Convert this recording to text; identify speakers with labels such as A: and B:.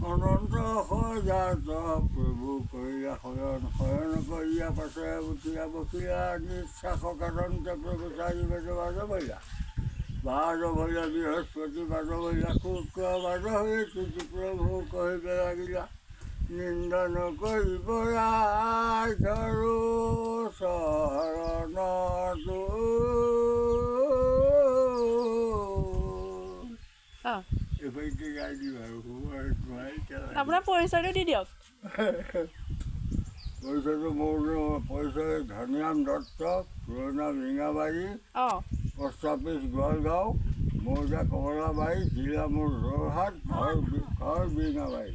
A: অনন্ত সজাত প্ৰভু কৰিলা শয়ন শয়ন কৰিয়া পাছে উঠিয়া বকিয়া নিশ্বাসকাদন্ত প্ৰভু চাৰি বাজ বৈলা বাজ ভৈলা বৃহস্পতি বাজ ভৈলা শুক্ৰ বাজ হৈ তুতি প্ৰভু কহিব লাগিলা নিন্দন কৰিব ধৰো চৰণটো এইবাৰকে গাই দিম আৰু
B: আপোনাৰ পৰিচয়টো দি দিয়ক।
A: পৰিচয়টো মোৰ পৰিচয় ধনিৰাম দত্ত, পুৰণা বিঙাবাৰী, পোষ্ট অফিচ গোৱালগাঁও, মৌজা কমলাবাৰী, জিলা মোৰ যোৰহাট, ঘৰ বিঙাবাৰী।